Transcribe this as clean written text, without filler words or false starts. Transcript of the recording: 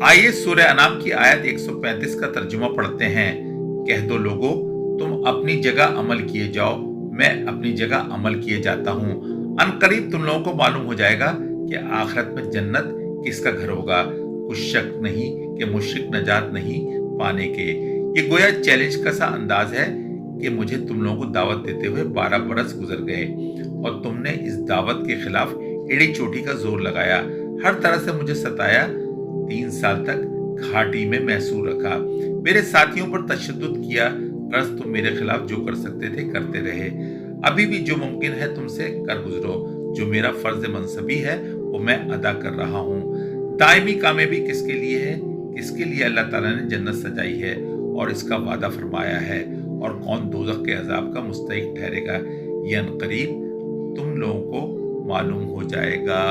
आइए सूरह अनाम की आयत 135 का तर्जुमा पढ़ते हैं। कह दो लोगों, तुम अपनी जगह अमल किए जाओ, मैं अपनी जगह अमल किए जाता हूँ। अनकरीब तुम लोगों को मालूम हो जाएगा कि आखिरत में जन्नत किसका घर होगा। कुछ शक नहीं कि मुश्रिक नजात नहीं पाने के। ये गोया चैलेंज का सा अंदाज है कि मुझे तुम लोगों को दावत देते हुए 12 बरस गुजर गए और तुमने इस दावत के खिलाफ एड़ी चोटी का जोर लगाया, हर तरह से मुझे सताया। 3 साल तक घाटी में महसूर रखा, मेरे साथियों पर तशद्दुद किया, गर्ज तुम मेरे खिलाफ जो कर सकते थे करते रहे। अभी भी जो मुमकिन है तुमसे कर गुजरो, जो मेरा फर्ज मनसबी है वो मैं अदा कर रहा हूँ। दायमी कामयाबी किसके लिए है, किसके लिए अल्लाह ताला ने जन्नत सजाई है और इसका वादा फरमाया है, और कौन दोज़ख के अजाब का मुस्तहिक ठहरेगा, ये अनकरीब तुम लोगों को मालूम हो जाएगा।